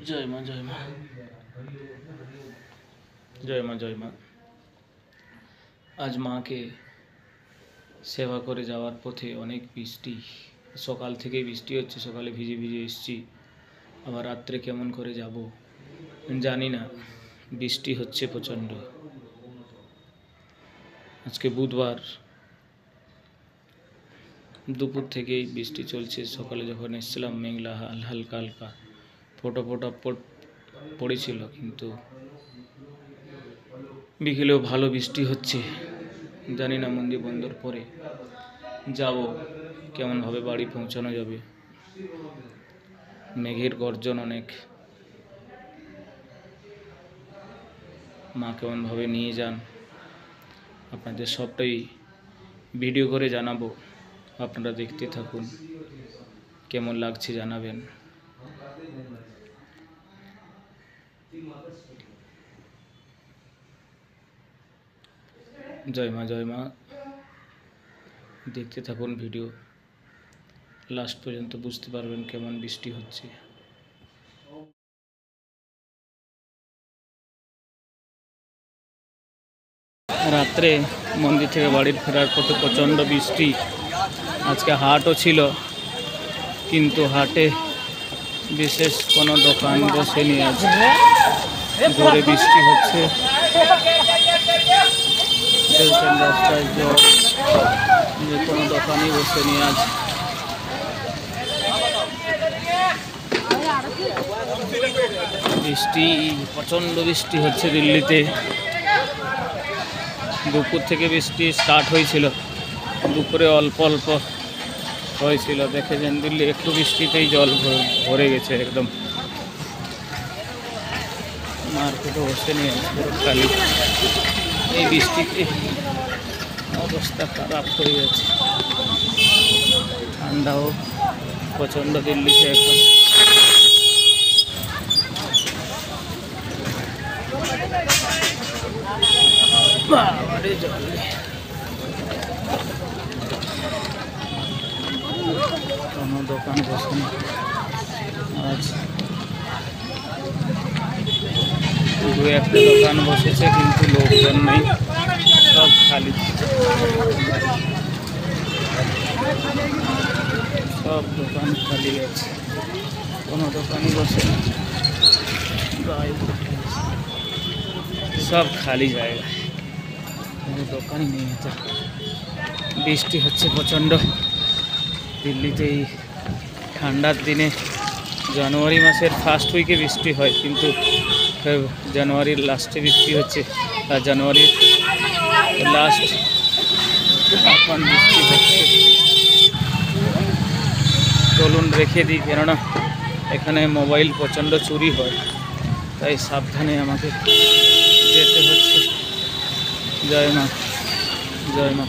জয় মা জয় মা জয় মা জয় মা। আজ মাকে সেবা করে যাওয়ার পথে অনেক বৃষ্টি, সকাল থেকেই বৃষ্টি হচ্ছে। সকালে ভিজে ভিজে এসছি, আবার রাত্রে কেমন করে যাব জানি না। বৃষ্টি হচ্ছে প্রচণ্ড। আজকে বুধবার, দুপুর থেকেই বৃষ্টি চলছে। সকালে যখন এসেছিলাম মেঘলা হালকা হালকা ফোটা ফোটা পড়েছিল, কিন্তু বিকেলেও ভালো বৃষ্টি হচ্ছে। জানি না মন্দির বন্দর পরে যাব কেমনভাবে বাড়ি পৌঁছানো যাবে। মেঘের গর্জন অনেক। মা কেমনভাবে নিয়ে যান আপনাদের সবটাই ভিডিও করে জানাবো। আপনারা দেখতে থাকুন, কেমন লাগছে জানাবেন। জয় মা জয় মা। দেখতে থাকুন ভিডিও, লাস্ট পর্যন্ত বুঝতে পারবেন কেমন বৃষ্টি হচ্ছে। রাত্রে মন্দির থেকে বাড়ির ফেরার পথে প্রচণ্ড বৃষ্টি। আজকে হাটও ছিল, কিন্তু হাটে বিশেষ কোনো দোকান বসেনি। আজকে জোরে বৃষ্টি হচ্ছে, রাস্তায় জল, যে কোনো দোকানই বসেনি আজ। বৃষ্টি, প্রচণ্ড বৃষ্টি হচ্ছে দিল্লিতে। দুপুর থেকে বৃষ্টি স্টার্ট হয়েছিল, দুপুরে অল্প অল্প হয়েছিল। দেখেছেন দিল্লি একটু বৃষ্টিতেই জল ভরে গেছে একদম। মার্কেটও বসে নিয়ে পুরো খালি। এই বৃষ্টিতে অবস্থা খারাপ হয়ে গেছে। ঠান্ডাও প্রচণ্ড দিল্লিতে এখন। বাবারে জল, কোনো দোকান বসেনি আজ। দু একটা দোকান বসেছে, কিন্তু লোকজন নেই, সব খালি। সব দোকান খালি আছে, কোনো দোকানই বসেনি। সব খালি জায়গা, কোনো দোকানই নেই। এটা বৃষ্টি হচ্ছে প্রচণ্ড দিল্লিতে। এই ঠান্ডার দিনে জানুয়ারি মাসের ফার্স্ট উইকে বৃষ্টি হয়, কিন্তু জানুয়ারির লাস্টে বৃষ্টি হচ্ছে। আর জানুয়ারির লাস্ট এখন বৃষ্টি হচ্ছে। চলুন রেখে দিই, কেননা এখানে মোবাইল প্রচণ্ড চুরি হয়, তাই সাবধানে আমাকে যেতে হচ্ছে। জয় মা জয় মা।